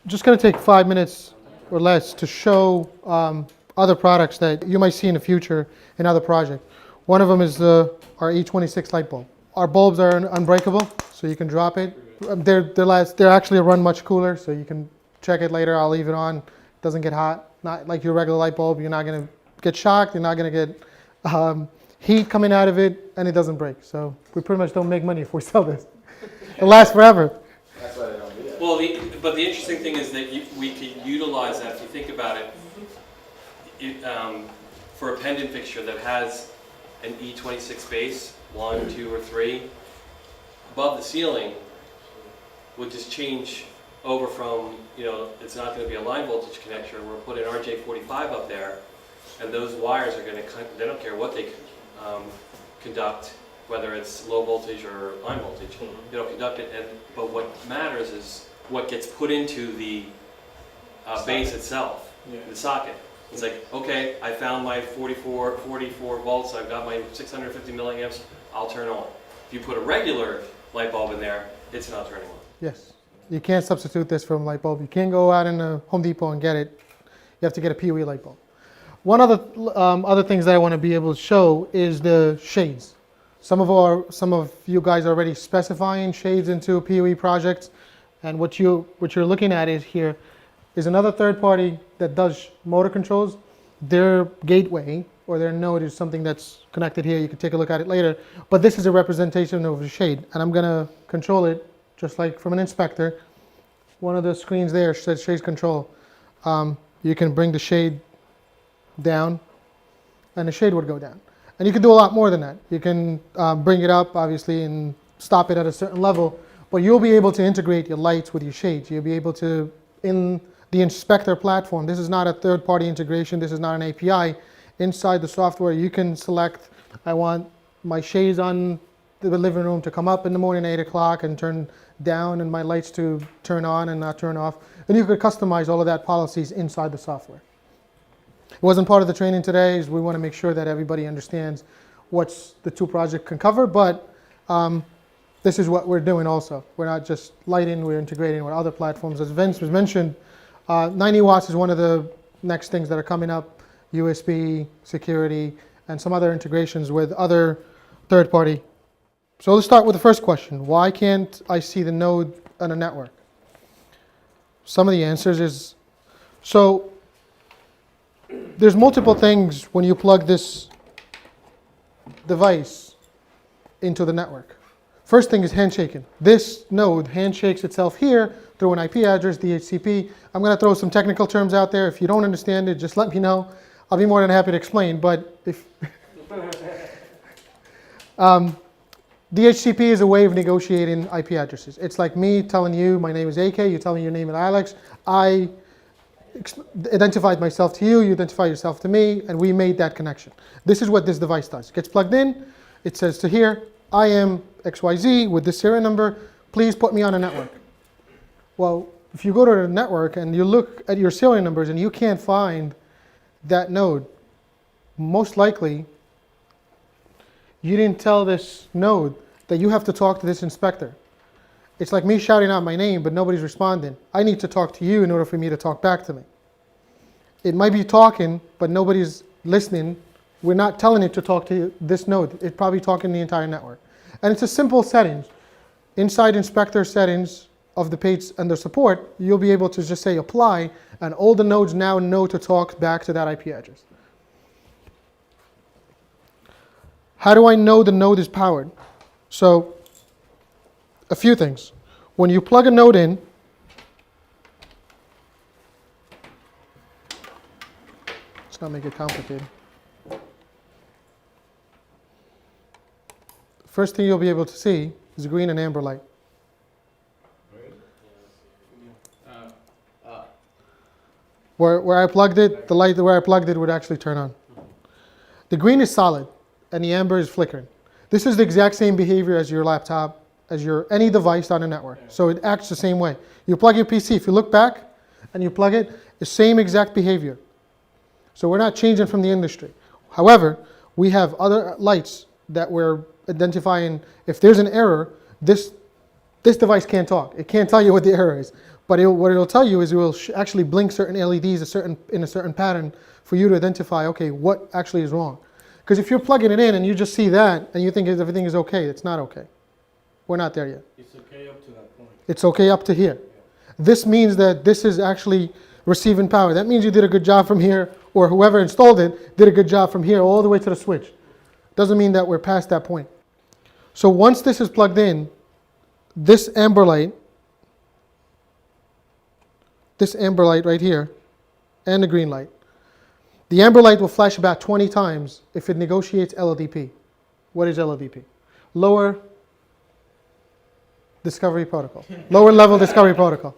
just going to take 5 minutes or less to show other products that you might see in the future in other projects. One of them is our E26 light bulb. Our bulbs are unbreakable, so you can drop it. They're actually run much cooler, so you can check it later. I'll leave it on. It doesn't get hot. Not like your regular light bulb. You're not going to get shocked. You're not going to get heat coming out of it, and it doesn't break. So we pretty much don't make money if we sell this. It lasts forever. That's why they don't do that. Well, but the interesting thing is that we could utilize that, if you think about it, for a pendant fixture that has an E26 base, 1, 2, or 3, above the ceiling would just change over from, it's not going to be a line voltage connector. We're putting RJ45 up there, and those wires are going to, they don't care what they conduct, whether it's low voltage or line voltage, it'll conduct it. But what matters is what gets put into the base itself, the socket. It's like, okay, I found my 44 volts, I've got my 650 milliamps, I'll turn on. If you put a regular light bulb in there, it's not turning on. Yes. You can't substitute this for a light bulb. You can't go out in a Home Depot and get it. You have to get a PoE light bulb. One other things that I want to be able to show is the shades. Some of you guys are already specifying shades into PoE projects, and what you're looking at is here is another third party that does motor controls. Their gateway or their node is something that's connected here. You can take a look at it later, but this is a representation of a shade, and I'm gonna control it just like from an inspeXtor. One of the screens there says shade control. You can bring the shade down, and the shade would go down. And you can do a lot more than that. You can bring it up, obviously, and stop it at a certain level, but you'll be able to integrate your lights with your shades. You'll be able to, in the inspeXtor platform, this is not a third-party integration, this is not an API. Inside the software, you can select, I want my shades on the living room to come up in the morning at 8 o'clock and turn down, and my lights to turn on and not turn off. And you could customize all of that policies inside the software. It wasn't part of the training today, as we want to make sure that everybody understands what the two projects can cover, but this is what we're doing also. We're not just lighting, we're integrating with other platforms. As Vince was mentioned, 90 watts is one of the next things that are coming up, USB, security, and some other integrations with other third-party. So let's start with the first question. Why can't I see the node on a network? Some of the answers is, so there's multiple things when you plug this device into the network. First thing is handshaking. This node handshakes itself here through an IP address, DHCP. I'm going to throw some technical terms out there. If you don't understand it, just let me know. I'll be more than happy to explain. But if DHCP is a way of negotiating IP addresses. It's like me telling you my name is AK, you tell me your name is Alex. I identified myself to you, you identify yourself to me, and we made that connection. This is what this device does. It gets plugged in, it says to here, I am XYZ with this serial number, please put me on a network. Well, if you go to the network and you look at your serial numbers and you can't find that node, most likely you didn't tell this node that you have to talk to this inspeXtor. It's like me shouting out my name, but nobody's responding. I need to talk to you in order for me to talk back to me. It might be talking, but nobody's listening. We're not telling it to talk to this node. It's probably talking the entire network. And it's a simple settings. Inside inspeXtor settings of the page under support, you'll be able to just say apply, and all the nodes now know to talk back to that IP address. How do I know the node is powered? So, a few things. When you plug a node in, let's not make it complicated. First thing you'll be able to see is green and amber light. Where I plugged it, the light where I plugged it would actually turn on. The green is solid and the amber is flickering. This is the exact same behavior as your laptop, as any device on a network. So it acts the same way. You plug your PC, if you look back and you plug it, the same exact behavior. So we're not changing from the industry. However, we have other lights that we're identifying. If there's an error, this device can't talk. It can't tell you what the error is. But what it'll tell you is it will actually blink certain LEDs in a certain pattern for you to identify, okay, what actually is wrong. Because if you're plugging it in and you just see that and you think everything is okay, it's not okay. We're not there yet. It's okay up to that point. It's okay up to here. This means that this is actually receiving power. That means you did a good job from here, or whoever installed it did a good job from here all the way to the switch. Doesn't mean that we're past that point. So once this is plugged in, this amber light right here, and the green light, the amber light will flash about 20 times if it negotiates LLDP. What is LLDP? Lower discovery protocol. Lower level discovery protocol.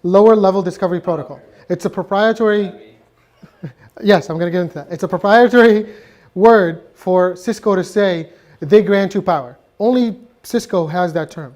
Lower level discovery protocol. It's a proprietary, yes, I'm going to get into that. It's a proprietary word for Cisco to say they grant you power. Only Cisco has that term.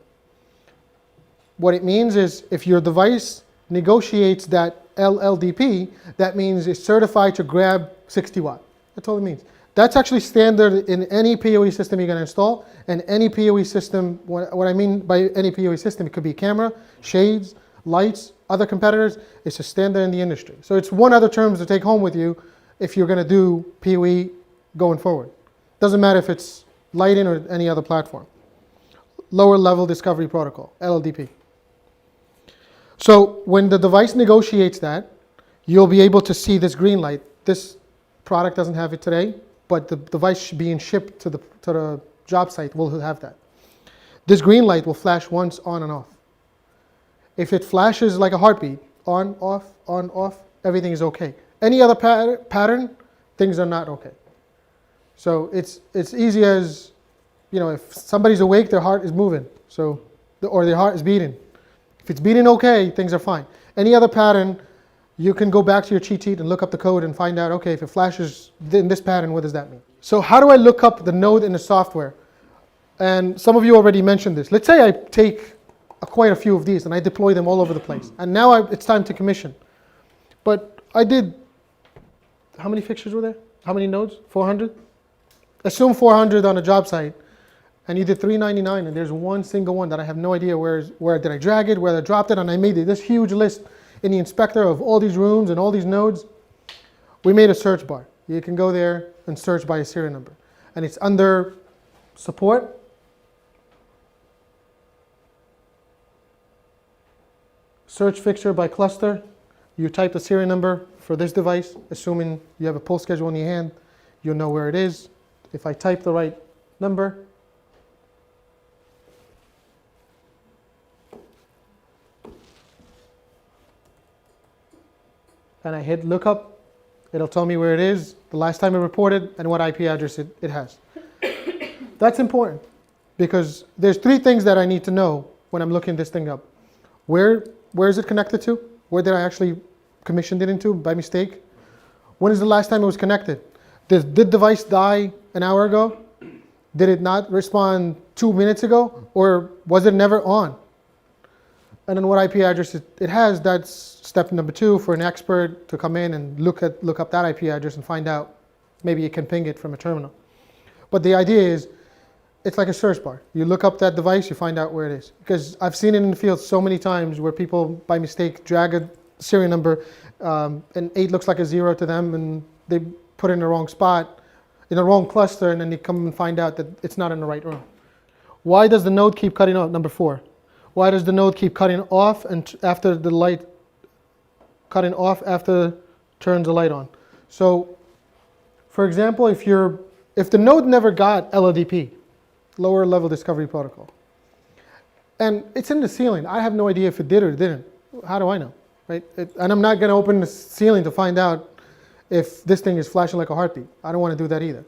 What it means is if your device negotiates that LLDP, that means it's certified to grab 60 watt. That's all it means. That's actually standard in any PoE system you're going to install, and any PoE system, what I mean by any PoE system, it could be camera, shades, lights, other competitors. It's a standard in the industry. So it's one other term to take home with you if you're going to do PoE going forward. Doesn't matter if it's lighting or any other platform. Lower level discovery protocol, LLDP. So when the device negotiates that, you'll be able to see this green light. This product doesn't have it today, but the device being shipped to the job site will have that. This green light will flash once on and off. If it flashes like a heartbeat, on, off, everything is okay. Any other pattern, things are not okay. So it's easy as, you know, if somebody's awake, their heart is moving, or their heart is beating. If it's beating okay, things are fine. Any other pattern, you can go back to your cheat sheet and look up the code and find out, okay, if it flashes in this pattern, what does that mean? So how do I look up the node in the software? And some of you already mentioned this. Let's say I take quite a few of these and I deploy them all over the place. And now it's time to commission. But I did, how many fixtures were there? How many nodes? 400? Assume 400 on a job site. And you did 399, and there's one single one that I have no idea where did I drag it, where I dropped it, and I made this huge list in the inspeXtor of all these rooms and all these nodes. We made a search bar. You can go there and search by a serial number. And it's under support. Search fixture by cluster. You type the serial number for this device, assuming you have a pull schedule in your hand, you'll know where it is. If I type the right number, and I hit lookup, it'll tell me where it is, the last time it reported, and what IP address it has. That's important because there's three things that I need to know when I'm looking this thing up. Where is it connected to? Where did I actually commission it into by mistake? When is the last time it was connected? Did the device die an hour ago? Did it not respond 2 minutes ago? Or was it never on? And then what IP address it has, that's step number 2 for an expert to come in and look up that IP address and find out. Maybe it can ping it from a terminal. But the idea is, it's like a search bar. You look up that device, you find out where it is. Because I've seen it in the field so many times where people, by mistake, drag a serial number, and 8 looks like a 0 to them, and they put it in the wrong spot, in the wrong cluster, and then they come and find out that it's not in the right room. Why does the node keep cutting off? Number 4. Why does the node keep cutting off and after the light, cutting off after turns the light on? So, for example, if the node never got LLDP, lower level discovery protocol, and it's in the ceiling, I have no idea if it did or didn't. How do I know, right? And I'm not going to open the ceiling to find out if this thing is flashing like a heartbeat. I don't want to do that either.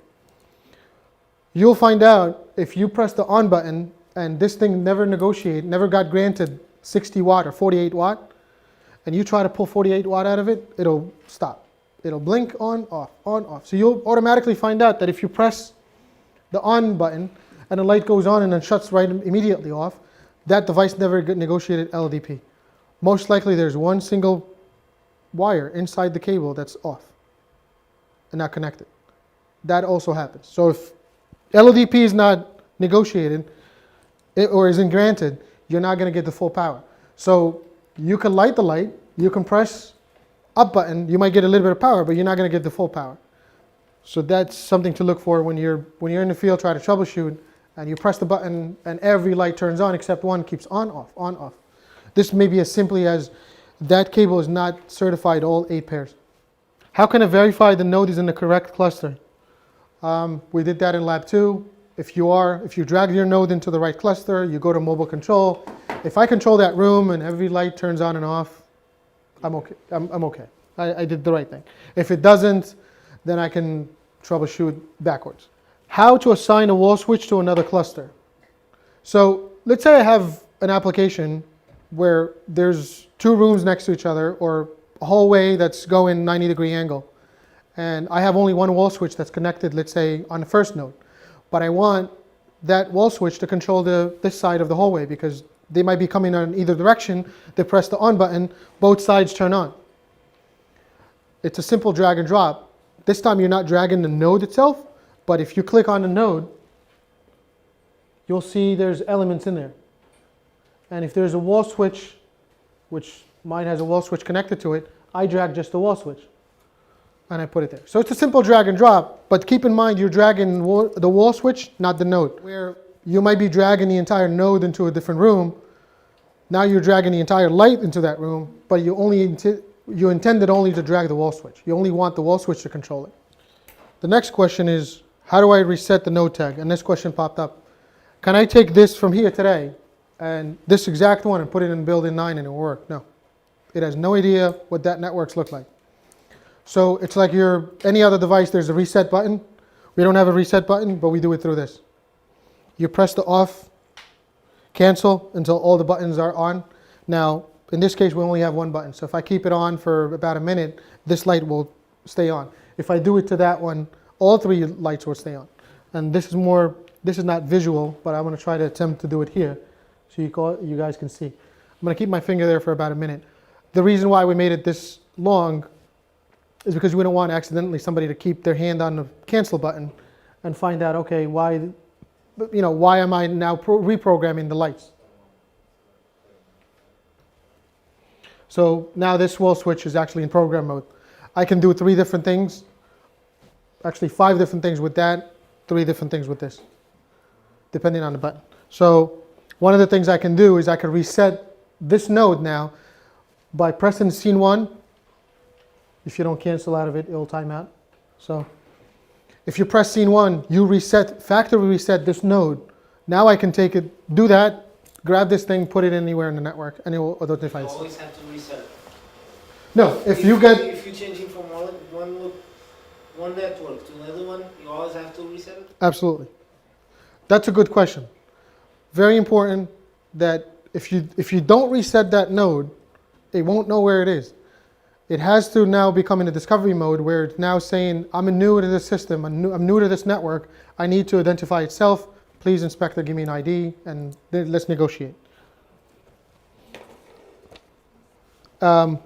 You'll find out if you press the on button and this thing never got granted 60 watt or 48 watt, and you try to pull 48 watt out of it, it'll stop. It'll blink on, off. So you'll automatically find out that if you press the on button and the light goes on and then shuts right immediately off, that device never negotiated LLDP. Most likely there's one single wire inside the cable that's off and not connected. That also happens. So if LLDP is not negotiated or isn't granted, you're not going to get the full power. So you can light the light, you can press up button, you might get a little bit of power, but you're not going to get the full power. So that's something to look for when you're in the field trying to troubleshoot, and you press the button and every light turns on except one keeps on, off, on, off. This may be as simply as that cable is not certified all 8 pairs. How can I verify the node is in the correct cluster? We did that in lab 2. If you drag your node into the right cluster, you go to mobile control. If I control that room and every light turns on and off, I'm okay. I'm okay. I did the right thing. If it doesn't, then I can troubleshoot backwards. How to assign a wall switch to another cluster. So let's say I have an application where there's 2 rooms next to each other, or a hallway that's going 90-degree angle. And I have only one wall switch that's connected, let's say, on the first node. But I want that wall switch to control this side of the hallway because they might be coming in either direction. They press the on button, both sides turn on. It's a simple drag and drop. This time you're not dragging the node itself, but if you click on the node, you'll see there's elements in there. And if there's a wall switch, which mine has a wall switch connected to it, I drag just the wall switch and I put it there. So it's a simple drag and drop, but keep in mind you're dragging the wall switch, not the node. Where you might be dragging the entire node into a different room, now you're dragging the entire light into that room, but you intended only to drag the wall switch. You only want the wall switch to control it. The next question is, how do I reset the node tag? And this question popped up. Can I take this from here today and this exact one and put it in building 9 and it'll work? No. It has no idea what that networks look like. So it's like any other device, there's a reset button. We don't have a reset button, but we do it through this. You press the off, cancel until all the buttons are on. Now, in this case, we only have one button. So if I keep it on for about a minute, this light will stay on. If I do it to that one, all 3 lights will stay on. And this is not visual, but I'm going to try to attempt to do it here so you guys can see. I'm going to keep my finger there for about a minute. The reason why we made it this long is because we don't want accidentally somebody to keep their hand on the cancel button and find out, okay, why am I now reprogramming the lights? So now this wall switch is actually in program mode. I can do 3 different things, actually 5 different things with that, 3 different things with this, depending on the button. So one of the things I can do is I can reset this node now by pressing scene 1. If you don't cancel out of it, it'll time out. So if you press scene 1, you factory reset this node. Now I can take it, do that, grab this thing, put it anywhere in the network, and it will identify itself. You always have to reset it. No, if you're changing from one network to another one, you always have to reset it? Absolutely. That's a good question. Very important that if you don't reset that node, it won't know where it is. It has to now become in a discovery mode where it's now saying, I'm new to this system, I'm new to this network, I need to identify itself, please inspeCtor give me an ID, and then let's negotiate. And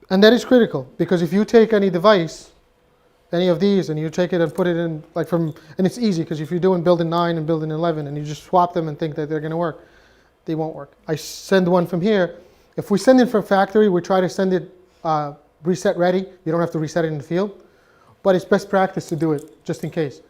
that is critical, because if you take any device, any of these, and you take it and put it in, and it's easy, because if you're doing building 9 and building 11, and you just swap them and think that they're going to work, they won't work. I send one from here. If we send it from factory, we try to send it reset ready. You don't have to reset it in the field, but it's best practice to do it just in case.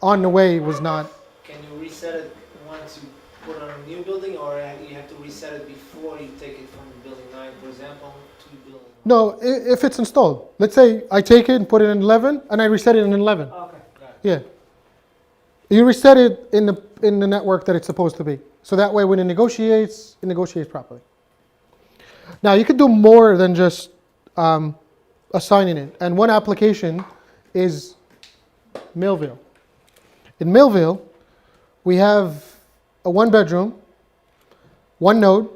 On the way was not. Can you reset it once you put on a new building, or you have to reset it before you take it from building 9, for example, to building 1? No, if it's installed. Let's say I take it and put it in 11, and I reset it in 11. Oh, okay, got it. Yeah. You reset it in the network that it's supposed to be. So that way when it negotiates properly. Now you could do more than just assigning it. And one application is Millville. In Millville, we have a 1-bedroom, 1 node,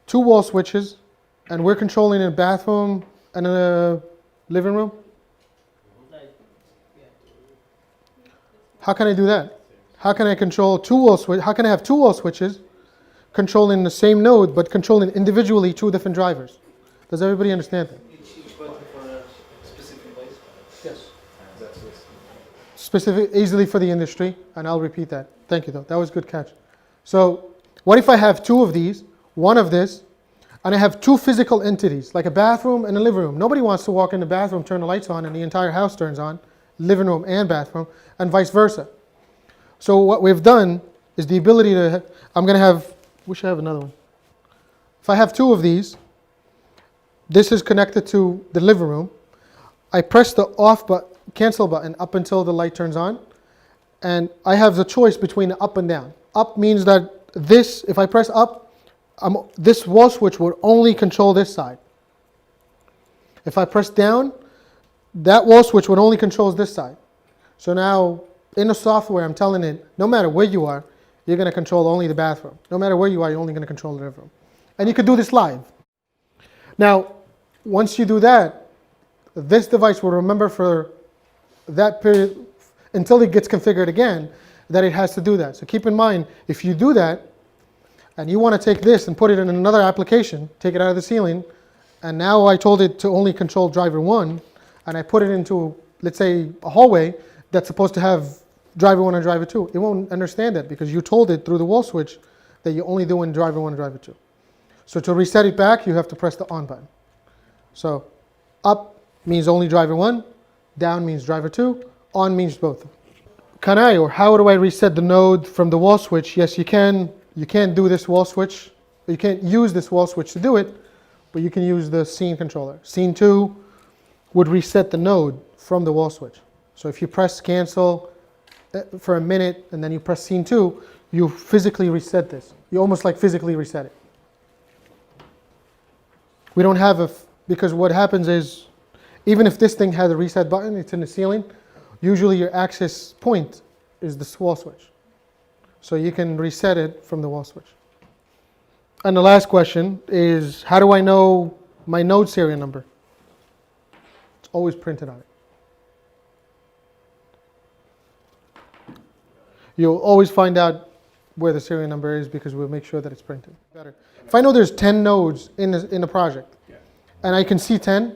2 wall switches, and we're controlling a bathroom and a living room. How can I do that? How can I control 2 wall switches? How can I have 2 wall switches controlling the same node, but controlling individually 2 different drivers? Does everybody understand that? Each button for a specific place? Yes. Specific, easily for the industry, and I'll repeat that. Thank you, though. That was a good catch. So what if I have two of these, one of this, and I have two physical entities, like a bathroom and a living room. Nobody wants to walk in the bathroom, turn the lights on, and the entire house turns on, living room and bathroom, and vice versa. So what we've done is the ability to, I'm going to have, wish I have another one. If I have two of these, this is connected to the living room. I press the off button, cancel button up until the light turns on, and I have the choice between up and down. Up means that this, if I press up, this wall switch would only control this side. If I press down, that wall switch would only control this side. So now in the software, I'm telling it, no matter where you are, you're going to control only the bathroom. No matter where you are, you're only going to control the living room. And you could do this live. Now, once you do that, this device will remember for that period until it gets configured again that it has to do that. So keep in mind, if you do that, and you want to take this and put it in another application, take it out of the ceiling, and now I told it to only control driver 1, and I put it into, let's say, a hallway that's supposed to have driver 1 and driver 2. It won't understand that because you told it through the wall switch that you're only doing driver 1 and driver 2. So to reset it back, you have to press the on button. So up means only driver 1, down means driver 2, on means both. Can I, or how do I reset the node from the wall switch? Yes, you can. You can't do this wall switch. You can't use this wall switch to do it, but you can use the scene controller. Scene 2 would reset the node from the wall switch. So if you press cancel for a minute and then you press scene 2, you physically reset this. You almost like physically reset it. We don't have a, because what happens is, even if this thing has a reset button, it's in the ceiling, usually your access point is the wall switch. So you can reset it from the wall switch. And the last question is, how do I know my node serial number? It's always printed on it. You'll always find out where the serial number is because we'll make sure that it's printed. Better. If I know there's 10 nodes in a project, and I can see 10,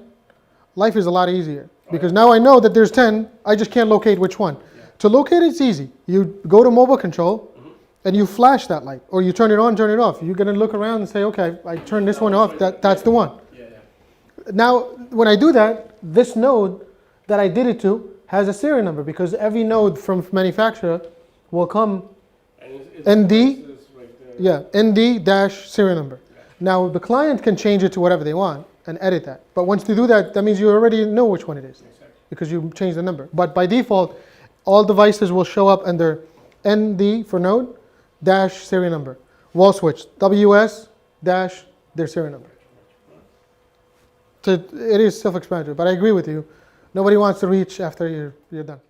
life is a lot easier. Because now I know that there's 10, I just can't locate which one. To locate it's easy. You go to mobile control, and you flash that light, or you turn it on, turn it off. You're going to look around and say, okay, I turn this one off, that's the one. Now, when I do that, this node that I did it to has a serial number, because every node from manufacturer will come ND, ND dash serial number. Now, the client can change it to whatever they want and edit that. But once you do that, that means you already know which one it is, because you changed the number. But by default, all devices will show up under ND for node, dash serial number. Wall switch, WS, dash their serial number. So it is self-explanatory, but I agree with you. Nobody wants to reach after you're done.